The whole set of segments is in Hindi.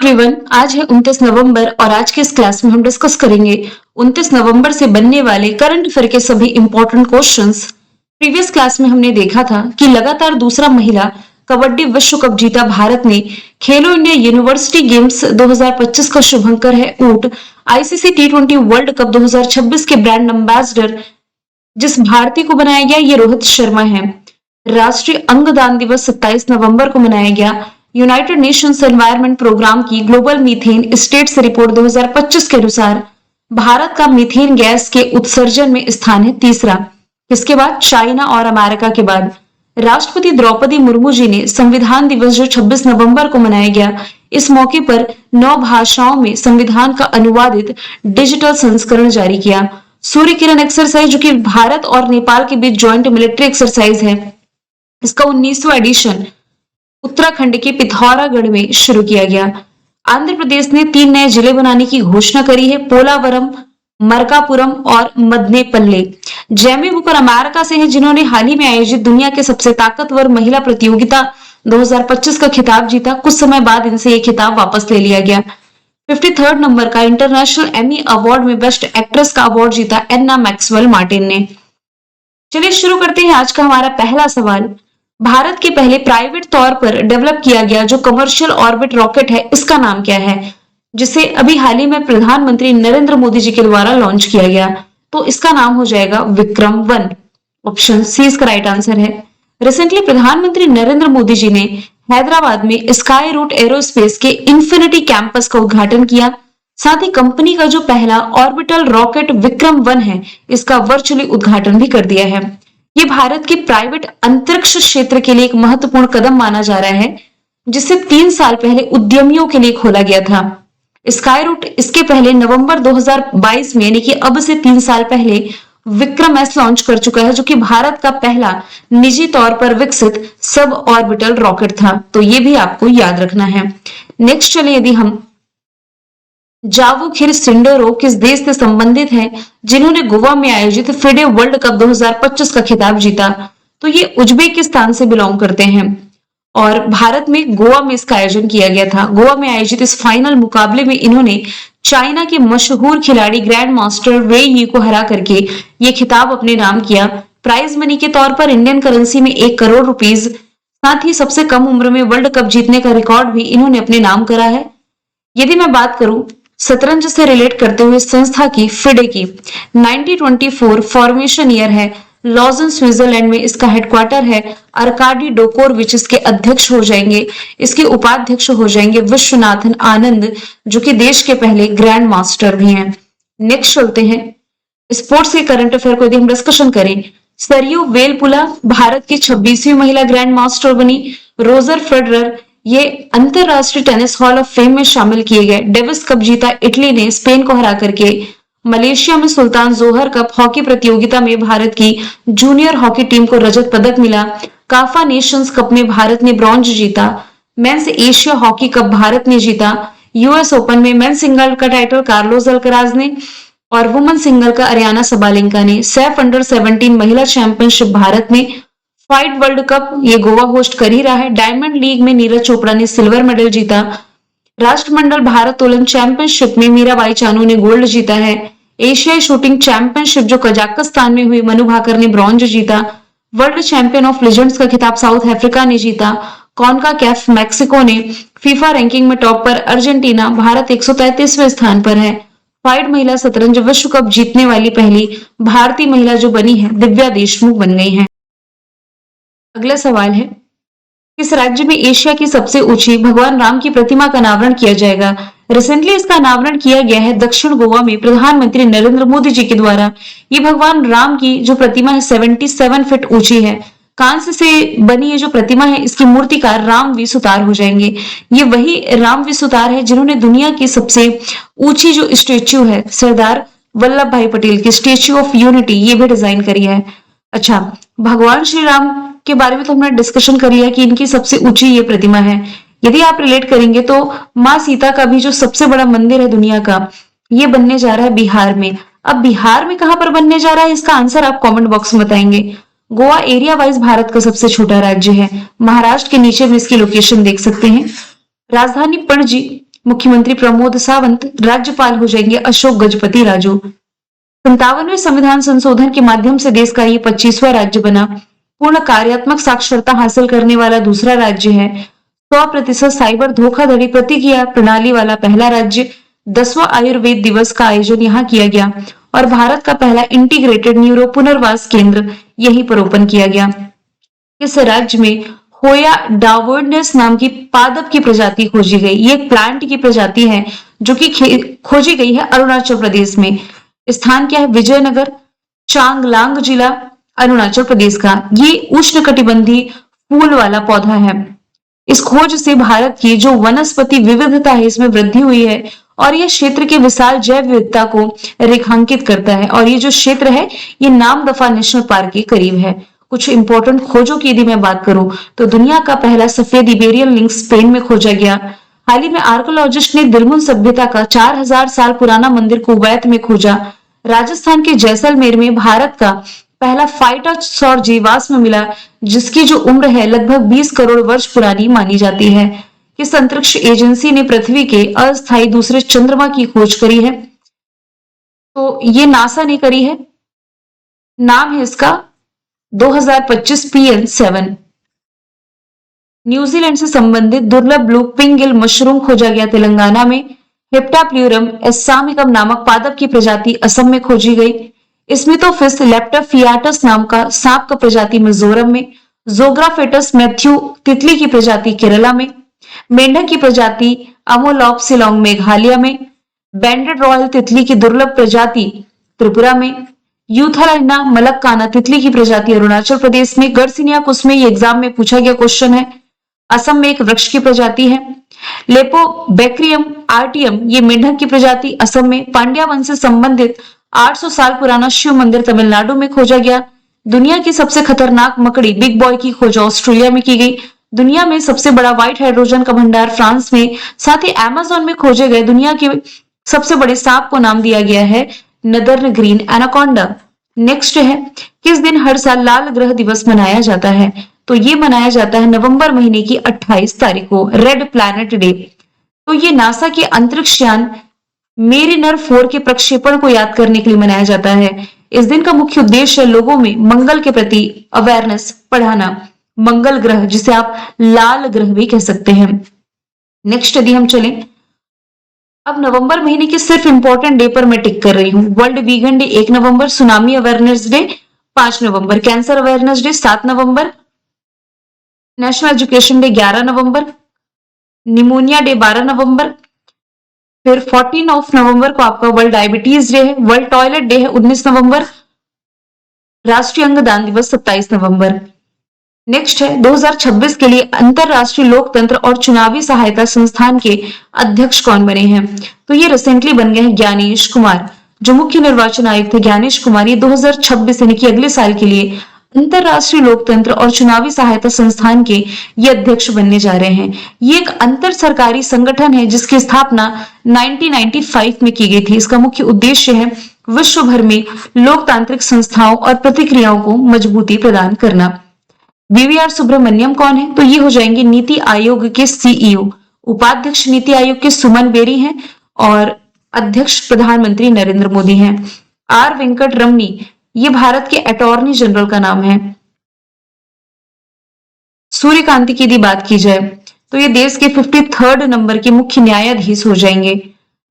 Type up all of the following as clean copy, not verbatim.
एवरीवन, आज है 29 नवंबर और आज के इस क्लास में हम डिस्कस करेंगे 29 नवंबर से बनने वाले करंट अफेयर के सभी इंपॉर्टेंट क्वेश्चंस। प्रीवियस क्लास में हमने देखा था कि लगातार दूसरा महिला कबड्डी विश्व कप जीता भारत ने खेलो इंडिया यूनिवर्सिटी गेम्स 2025 का शुभंकर है ऊंट। आईसीसी टी20 वर्ल्ड कप 2026 के ब्रांड एम्बेसडर जिस भारतीय को बनाया गया ये रोहित शर्मा है। राष्ट्रीय अंगदान दिवस 27 नवंबर को मनाया गया। यूनाइटेड नेशंस एनवायरनमेंट प्रोग्राम की ग्लोबल मीथेन स्टेट्स रिपोर्ट 2025 के अनुसार भारत का मीथेन गैस के उत्सर्जन में स्थान है तीसरा। इसके बाद चाइना और अमेरिका के बाद राष्ट्रपति द्रौपदी मुर्मू जी ने संविधान दिवस जो 26 नवंबर को मनाया गया, इस मौके पर 9 भाषाओं में संविधान का अनुवादित डिजिटल संस्करण जारी किया। सूर्य किरण एक्सरसाइज जो कि भारत और नेपाल के बीच ज्वाइंट मिलिट्री एक्सरसाइज है, इसका 19वां एडिशन उत्तराखंड के पिथौरागढ़ में शुरू किया गया। आंध्र प्रदेश ने 3 नए जिले बनाने की घोषणा करी है, पोलावरम, मरकापुरम और मदनेपल्ले। जैमी बुकर अमेरिका से हैं, जिन्होंने हाल ही में आयोजित दुनिया के सबसे ताकतवर महिला प्रतियोगिता 2025 का खिताब जीता। कुछ समय बाद इनसे ये खिताब वापस ले लिया गया। 53rd नंबर का इंटरनेशनल एमी अवार्ड में बेस्ट एक्ट्रेस का अवार्ड जीता एन्ना मैक्सवेल मार्टिन ने। चलिए शुरू करते हैं आज का हमारा पहला सवाल। भारत के पहले प्राइवेट तौर पर डेवलप किया गया जो कमर्शियल ऑर्बिट रॉकेट है, इसका नाम क्या है, जिसे अभी हाल ही में प्रधानमंत्री नरेंद्र मोदी जी के द्वारा लॉन्च किया गया? तो इसका नाम हो जाएगा विक्रम-1। ऑप्शन सी इसका राइट आंसर है। रिसेंटली प्रधानमंत्री नरेंद्र मोदी जी ने हैदराबाद में स्काई रूट एरोस्पेस के इंफिनिटी कैंपस का उद्घाटन किया। साथ ही कंपनी का जो पहला ऑर्बिटल रॉकेट विक्रम-1 है, इसका वर्चुअली उद्घाटन भी कर दिया है। ये भारत के प्राइवेट अंतरिक्ष क्षेत्र के लिए एक महत्वपूर्ण कदम माना जा रहा है, जिसे 3 साल पहले उद्यमियों के लिए खोला गया था। स्काई रूट इसके पहले नवंबर 2022 में, यानी कि अब से 3 साल पहले विक्रम-S लॉन्च कर चुका है, जो कि भारत का पहला निजी तौर पर विकसित सब ऑर्बिटल रॉकेट था। तो ये भी आपको याद रखना है। नेक्स्ट चलिए, यदि हम जावो खिर-सिंडोरो किस देश से संबंधित है, जिन्होंने गोवा में आयोजित फिडे वर्ल्ड कप 2025 का खिताब जीता? तो ये उज्बेकिस्तान से बिलोंग करते हैं और भारत में गोवा में इसका आयोजन किया गया था। गोवा में आयोजित इस फाइनल मुकाबले में इन्होंने चाइना के मशहूर खिलाड़ी ग्रैंड मास्टर वे यी को हरा करके ये खिताब अपने नाम किया। प्राइज मनी के तौर पर इंडियन करेंसी में 1 करोड़ रुपीज, साथ ही सबसे कम उम्र में वर्ल्ड कप जीतने का रिकॉर्ड भी इन्होंने अपने नाम करा है। यदि मैं बात करूं शतरंज से रिलेट करते हुए संस्था की, फिडे की 1924 फॉर्मेशन ईयर है। लॉजन स्विट्जरलैंड में इसका हेडक्वार्टर है। अर्काडी डोकोरविच इसके अध्यक्ष हो जाएंगे। इसके उपाध्यक्ष हो जाएंगे विश्वनाथन आनंद, जो कि देश के पहले ग्रैंड मास्टर भी हैं। नेक्स्ट चलते हैं, स्पोर्ट्स के करंट अफेयर को यदि हम डिस्कशन करें, सरयू वेलपुला भारत की 26वीं महिला ग्रैंड मास्टर बनी। रोजर फेडरर ये अंतरराष्ट्रीय टेनिस हॉल ऑफ फेम में शामिल किए गए। डेविस कप जीता इटली ने स्पेन को हरा करके। मलेशिया में सुल्तान जोहर कप हॉकी प्रतियोगिता में भारत की जूनियर हॉकी टीम को रजत पदक मिला। काफा नेशंस कप में भारत ने ब्रॉन्ज जीता। Men's Asia hockey cup Bharat ने जीता। यूएस ओपन में मेंस सिंगल का टाइटल कार्लोस अल्कराज ने और वुमेन सिंगल का अरियाना सबालेंका ने। सैफ अंडर 17 महिला चैंपियनशिप भारत में। फाइट वर्ल्ड कप ये गोवा होस्ट कर ही रहा है। डायमंड लीग में नीरज चोपड़ा ने सिल्वर मेडल जीता। राष्ट्रमंडल भारत्तोलन चैंपियनशिप में मीराबाई चानू ने गोल्ड जीता है। एशियाई शूटिंग चैंपियनशिप जो कजाकिस्तान में हुई, मनु भाकर ने ब्रॉन्ज जीता। वर्ल्ड चैंपियन ऑफ लेजेंड्स का खिताब साउथ अफ्रीका ने जीता। कॉन्का कैफ मैक्सिको ने। फीफा रैंकिंग में टॉप पर अर्जेंटीना। भारत 133वें स्थान पर है। फाइट महिला शतरंज विश्व कप जीतने वाली पहली भारतीय महिला जो बनी है, दिव्या देशमुख बन गई है। अगला सवाल है, किस राज्य में एशिया की सबसे ऊंची भगवान राम की प्रतिमा का अनावरण किया जाएगा? रिसेंटली इसका अनावरण किया गया है दक्षिण गोवा में प्रधानमंत्री नरेंद्र मोदी जी के द्वारा। ये भगवान राम की जो प्रतिमा है 77 फीट ऊंची है। कांस्य से बनी ये जो प्रतिमा है, इसकी मूर्तिकार रामवी सुतार हो जाएंगे। ये वही रामवी सुतार है जिन्होंने दुनिया की सबसे ऊंची जो स्टेच्यू है सरदार वल्लभ भाई पटेल की स्टेच्यू ऑफ यूनिटी, ये भी डिजाइन करी है। अच्छा, भगवान श्री राम के बारे में तो हमने डिस्कशन कर लिया कि इनकी सबसे ऊंची ये प्रतिमा है। यदि आप रिलेट करेंगे तो माँ सीता का भी जो सबसे बड़ा मंदिर है दुनिया का, ये बनने जा रहा है बिहार में। अब बिहार में कहां पर बनने जा रहा है, इसका आंसर आप कमेंट बॉक्स में बताएंगे। गोवा एरिया वाइज भारत का सबसे छोटा राज्य है। महाराष्ट्र के नीचे में इसकी लोकेशन देख सकते हैं। राजधानी पणजी मुख्यमंत्री प्रमोद सावंत, राज्यपाल हो जाएंगे अशोक गजपति राजू। 57वें संविधान संशोधन के माध्यम से देश का ये 25वां राज्य बना। पूर्ण कार्यात्मक साक्षरता हासिल करने वाला दूसरा राज्य है। 100% साइबर धोखाधड़ी प्रतिक्रिया प्रणाली वाला पहला राज्य। 10वां आयुर्वेद दिवस का आयोजन यहाँ किया गया और भारत का पहला इंटीग्रेटेड न्यूरो पुनर्वास केंद्र यहीं पर ओपन किया गया। इस राज्य में होया डावर्डनेस नाम की पादप की प्रजाति खोजी गई। ये प्लांट की प्रजाति है जो कि खोजी गई है अरुणाचल प्रदेश में। स्थान क्या है? विजयनगर, चांगलांग जिला, अरुणाचल प्रदेश का। ये उष्णकटिबंधीय फूल वाला पौधा है। इस खोज से भारत की जो वनस्पति विविधता है इसमें वृद्धि हुई है और यह क्षेत्र के विशाल जैव विविधता को रेखांकित करता है। और ये जो क्षेत्र है ये नामदफा नेशनल पार्क के करीब है। कुछ इंपॉर्टेंट खोजों की यदि मैं बात करूं तो दुनिया का पहला सफेद इबेरियन लिंक स्पेन में खोजा गया। हाल ही में आर्कोलॉजिस्ट ने दिलमुन सभ्यता का 4000 साल पुराना मंदिर कुवैत में खोजा। राजस्थान के जैसलमेर में भारत का पहला फाइटोसौर जीवाश्म मिला जिसकी जो उम्र है लगभग 20 करोड़ वर्ष पुरानी मानी जाती है। किस अंतरिक्ष एजेंसी ने पृथ्वी के अस्थायी दूसरे चंद्रमा की खोज करी है? तो ये नासा ने करी है। नाम है इसका 2025 PN7। न्यूजीलैंड से संबंधित दुर्लभ ब्लू पिंगिल मशरूम खोजा गया तेलंगाना में। हेप्टाप्ल्यूरम एस्सामिकम नामक पादप की प्रजाति असम में खोजी गई। स्मिथोफिस लेप्टोफियाटस नाम का सांप का प्रजाति मिजोरम में। जोग्राफेटस मैथ्यू तितली की प्रजाति केरला में। मेंढक की प्रजाति अमोलॉप शिलोंग मेघालय में। बैंडेड रॉयल तितली की दुर्लभ प्रजाति त्रिपुरा में। यूथालाइना मलक्काना तितली की प्रजाति अरुणाचल प्रदेश में। गर्सिनिया कुस्मे ये एग्जाम में पूछा गया क्वेश्चन है। असम में एक वृक्ष की प्रजाति है। लेपोबैक्रियम आर्टियम ये मेंढक की प्रजाति असम में। पांड्या वंश से संबंधित 800 साल पुराना शिव मंदिर तमिलनाडु में खोजा गया। दुनिया की सबसे खतरनाक मकड़ी बिग बॉय की खोज ऑस्ट्रेलिया में की गई। दुनिया में सबसे बड़ा व्हाइट हाइड्रोजन का भंडार फ्रांस में। साथ ही अमेज़न में खोजे गए दुनिया के सबसे बड़े सांप को नाम दिया गया है नदर्न ग्रीन एनाकोंडा। नेक्स्ट है किस दिन हर साल लाल ग्रह दिवस मनाया जाता है? तो ये मनाया जाता है नवंबर महीने की 28 तारीख को, रेड प्लैनेट डे। तो ये नासा के अंतरिक्ष यान मेरिनर 4 के प्रक्षेपण को याद करने के लिए मनाया जाता है। इस दिन का मुख्य उद्देश्य है लोगों में मंगल के प्रति अवेयरनेस बढ़ाना। मंगल ग्रह जिसे आप लाल ग्रह भी कह सकते हैं। नेक्स्ट यदि हम चलें, अब नवंबर महीने के सिर्फ इंपॉर्टेंट डे पर मैं टिक कर रही हूँ। वर्ल्ड वीगन डे 1 नवंबर, सुनामी अवेयरनेस डे 5 नवंबर, कैंसर अवेयरनेस डे 7 नवंबर, नेशनल एजुकेशन डे 11 नवंबर, निमोनिया डे 12 नवंबर, फिर 14 नवंबर को आपका वर्ल्ड डायबिटीज डे है। वर्ल्ड टॉयलेट डे है 19 नवंबर, राष्ट्रीय अंगदान दिवस 27 नवंबर। नेक्स्ट है 2026 के लिए अंतरराष्ट्रीय लोकतंत्र और चुनावी सहायता संस्थान के अध्यक्ष कौन बने हैं? तो ये रिसेंटली बन गए हैं ज्ञानेश कुमार, जो मुख्य निर्वाचन आयुक्त थे ज्ञानेश कुमार। ये 2026 यानी कि अगले साल के लिए अंतरराष्ट्रीय लोकतंत्र और चुनावी सहायता संस्थान के ये अध्यक्ष बनने जा रहे हैं। ये एक अंतर सरकारी संगठन है जिसकी स्थापना 1995 में की गई थी। इसका मुख्य उद्देश्य है विश्व भर में लोकतांत्रिक संस्थाओं और प्रतिक्रियाओं को मजबूती प्रदान करना। वीवीआर सुब्रमण्यम कौन है? तो ये हो जाएंगे नीति आयोग के सीईओ। उपाध्यक्ष नीति आयोग के सुमन बेरी हैं और अध्यक्ष प्रधानमंत्री नरेंद्र मोदी हैं। आर वेंकट रमनी ये भारत के अटॉर्नी जनरल का नाम है। सूर्यकांति की यदि बात की जाए तो ये देश के 53rd नंबर के मुख्य न्यायाधीश हो जाएंगे।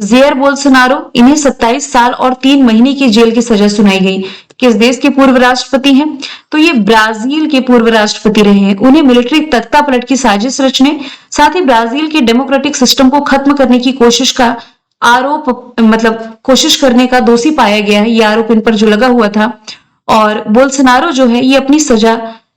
जेयर बोल्सोनारो, इन्हें 27 साल और 3 महीने की जेल की सजा सुनाई गई। किस देश के पूर्व राष्ट्रपति हैं? तो ये ब्राजील के पूर्व राष्ट्रपति रहे हैं। उन्हें मिलिट्री तख्ता पलट की साजिश रचने, साथ ही ब्राजील के डेमोक्रेटिक सिस्टम को खत्म करने की कोशिश का आरोप कोशिश करने का दोषी पाया गया है। ये आरोप इन पर जो लगा हुआ था। और बोल्सोनारो जो है ये अपनी सजा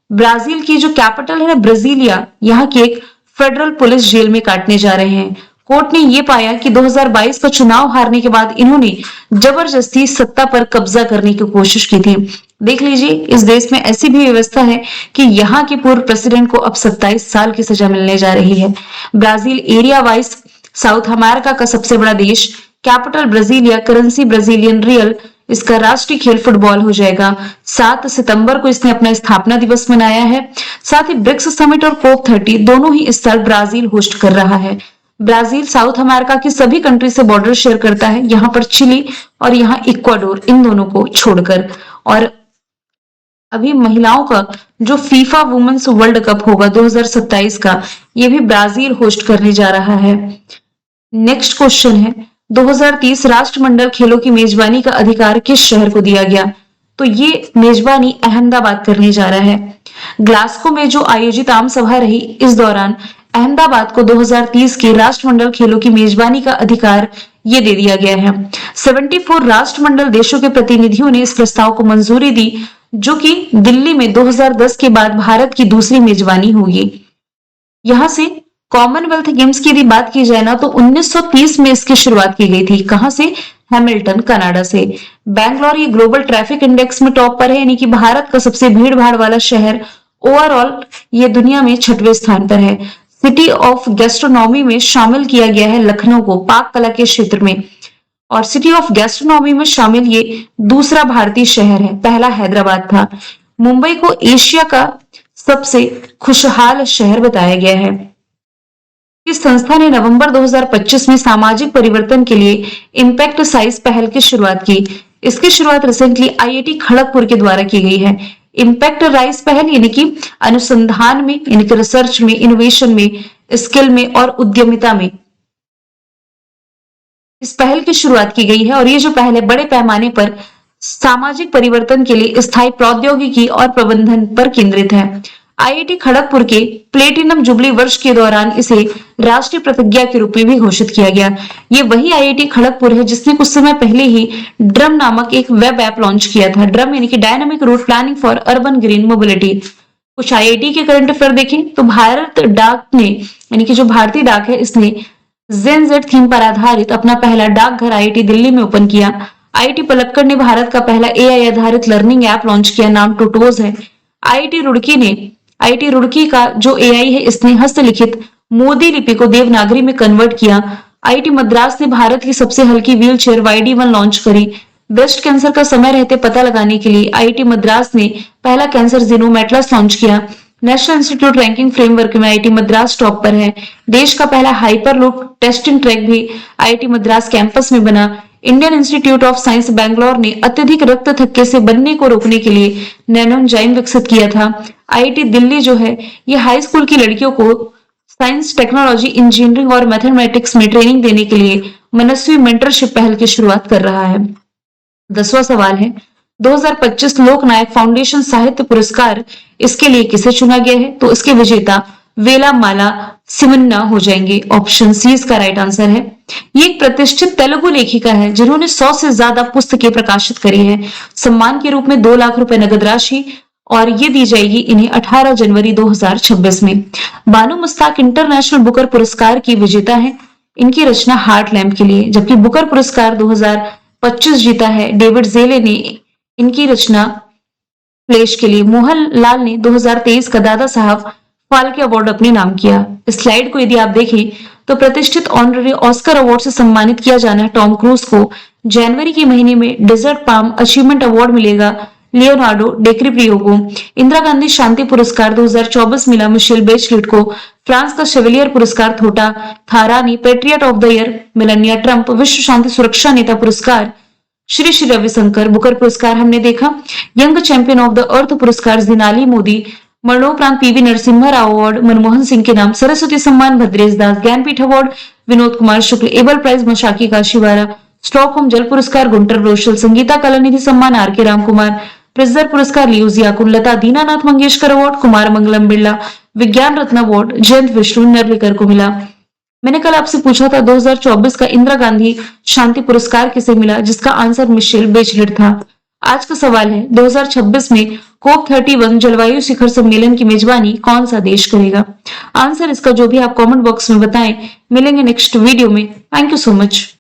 ब्राजील की जो कैपिटल है ना ब्राजीलिया, यहाँ की एक फेडरल पुलिस जेल में काटने जा रहे हैं। कोर्ट ने यह पाया कि 2022 का चुनाव हारने के बाद इन्होंने जबरदस्ती सत्ता पर कब्जा करने की कोशिश की थी। देख लीजिए इस देश में ऐसी भी व्यवस्था है कि यहाँ के पूर्व प्रेसिडेंट को अब 27 साल की सजा मिलने जा रही है। Brazil area wise south America का सबसे बड़ा देश, capital Brasilia, currency Brazilian real, इसका राष्ट्रीय खेल फुटबॉल हो जाएगा। 7 सितंबर को इसने अपना स्थापना दिवस मनाया है। साथ ही ब्रिक्स समिट और कोप 30 दोनों ही इस साल ब्राजील होस्ट कर रहा है। ब्राजील साउथ अमेरिका की सभी कंट्री से बॉर्डर शेयर करता है, यहाँ पर चिली और यहाँ इक्वाडोर, इन दोनों को छोड़कर। और अभी महिलाओं का जो फीफा वुमेन्स वर्ल्ड कप होगा 2027 का, ये भी ब्राजील होस्ट करने जा रहा है। नेक्स्ट क्वेश्चन है, 2030 राष्ट्रमंडल खेलों की मेजबानी का अधिकार किस शहर को दिया गया? तो ये मेजबानी अहमदाबाद करने जा रहा है। ग्लासगो में जो आयोजित आम सभा रही, इस दौरान अहमदाबाद को 2030 के राष्ट्रमंडल खेलों की मेजबानी का अधिकार ये दे दिया गया है। 74 राष्ट्रमंडल देशों के प्रतिनिधियों ने इस प्रस्ताव को मंजूरी दी, जो कि दिल्ली में 2010 के बाद भारत की दूसरी मेजबानी होगी। यहां से कॉमनवेल्थ गेम्स की यदि बात की जाए ना, तो 1930 में इसकी शुरुआत की गई थी। कहां से? हैमिल्टन, कनाडा से। बैंगलोर ये ग्लोबल ट्रैफिक इंडेक्स में टॉप पर है, यानी कि भारत का सबसे भीड़ भाड़ वाला शहर। ओवरऑल ये दुनिया में 6वें स्थान पर है। सिटी ऑफ गैस्ट्रोनॉमी में शामिल किया गया है लखनऊ को, पाक कला के क्षेत्र में। और सिटी ऑफ गैस्ट्रोनॉमी में शामिल ये दूसरा भारतीय शहर है, पहला हैदराबाद था। मुंबई को एशिया का सबसे खुशहाल शहर बताया गया है। इस संस्था ने नवंबर 2025 में सामाजिक परिवर्तन के लिए इम्पैक्ट साइज पहल की शुरुआत की। इसकी शुरुआत रिसेंटली आईआईटी खड़गपुर के द्वारा की गई है। इम्पैक्ट राइज पहल यानी कि अनुसंधान में, यानी कि रिसर्च में, इनोवेशन में, स्किल में और उद्यमिता में इस पहल की शुरुआत की गई है। और ये जो पहल है बड़े पैमाने पर सामाजिक परिवर्तन के लिए स्थायी प्रौद्योगिकी और प्रबंधन पर केंद्रित है। आईआईटी खड़गपुर के प्लेटिनम जुबली वर्ष के दौरान इसे राष्ट्रीय प्रतिज्ञा के रूप में भी घोषित किया गया। ये वही आईआईटी खड़गपुर है जिसने कुछ समय पहले ही ड्रम नामक एक वेब ऐप लॉन्च किया था। ड्रम यानी कि dynamic route planning for urban green mobility. कुछ आईआईटी के करंट अफेयर देखें तो भारत डाक ने, यानी कि जो भारतीय डाक है, इसने जेन जेड थीम पर आधारित अपना पहला डाकघर आईआईटी दिल्ली में ओपन किया। आईआईटी पलक्कड़ ने भारत का पहला एआई आधारित लर्निंग ऐप लॉन्च किया, नाम टोटोज है। आईआईटी रुड़की का जो एआई है, इसने हस्तलिखित मोदी लिपि को देवनागरी में कन्वर्ट किया। आईआईटी मद्रास ने भारत की सबसे हल्की व्हील चेयर YD1 लॉन्च करी। ब्रेस्ट कैंसर का समय रहते पता लगाने के लिए आईआईटी मद्रास ने पहला कैंसर जीनोम एटलस लॉन्च किया। नेशनल इंस्टीट्यूट रैंकिंग फ्रेमवर्क में आईआईटी मद्रास टॉप पर है। देश का पहला हाइपरलूप टेस्टिंग ट्रैक भी आईआईटी मद्रास कैंपस में बना। Indian institute of science Bangalore ने अत्यधिक रक्त थक्के से बनने को रोकने के लिए नैनोएंजाइम विकसित किया था। आईआईटी दिल्ली जो है, ये हाई स्कूल की लड़कियों को साइंस, टेक्नोलॉजी, इंजीनियरिंग और मैथमेटिक्स में ट्रेनिंग देने के लिए मनस्वी मेंटरशिप पहल की शुरुआत कर रहा है। 10वां सवाल है, 2025 लोकनायक फाउंडेशन साहित्य पुरस्कार इसके लिए किसे चुना गया है? तो इसके विजेता वेलामाला सिमन्ना हो जाएंगे। ऑप्शन सी इसका राइट आंसर है। ये एक प्रतिष्ठित तेलुगु लेखिका है जिन्होंने 100 से ज्यादा पुस्तकें प्रकाशित करी हैं। सम्मान के रूप में 2 लाख रुपए नगद राशि और ये दी जाएगी इन्हें 18 जनवरी 2026 में। बानो मुस्ताक इंटरनेशनल बुकर पुरस्कार की विजेता है। इनकी रचना हार्ट लैम्प के लिए, जबकि बुकर पुरस्कार 2025 जीता है डेविड जेले ने इनकी रचना फ्लैश के लिए। मोहनलाल ने 2023 का दादा साहब फाल्के अवार्ड अपने नाम किया। इस स्लाइड को यदि आप देखें तो प्रतिष्ठित ऑनररी ऑस्कर अवार्ड से सम्मानित किया जाना है टॉम क्रूज को। जनवरी के महीने में डेजर्ट पाम अचीवमेंट अवार्ड मिलेगा लियोनार्डो डिकैप्रियो को। इंदिरा गांधी शांति पुरस्कार 2024 मिला मिशेल बेचलेट को। फ्रांस का शेवलियर पुरस्कार Thota Tharani. Patriot of the year Melania Trump. विश्व शांति सुरक्षा नेता पुरस्कार श्री श्री रविशंकर। बुकर पुरस्कार हमने देखा। Young champion of the earth पुरस्कार जिनाली मोदी। मरणोपरांत पीवी नरसिम्हा राव अवार्ड मनमोहन सिंह के नाम। Saraswati Samman Bhadresh Das. Jnanpith award Vinod Kumar Shukla. Abel prize Masaki Kashiwara. Stockholm जल पुरस्कार गुंटर रोशल। संगीता कलानिधि सम्मान आर.के. रामकुमार। प्रिजर पुरस्कार लियोजिया कुललता। दीनानाथ मंगेशकर अवार्ड कुमार मंगलम बिरला। विज्ञान रत्न अवार्ड जयंत विष्णु नर्लिकर को मिला। मैंने कल आपसे पूछा था 2024 का इंदिरा गांधी शांति पुरस्कार किसे मिला, जिसका आंसर मिशेल बेचलेट था। आज का सवाल है 2026 में COP31 जलवायु शिखर सम्मेलन की मेजबानी कौन सा देश करेगा? आंसर इसका जो भी आप कमेंट बॉक्स में बताएं। मिलेंगे नेक्स्ट वीडियो में। Thank you so much.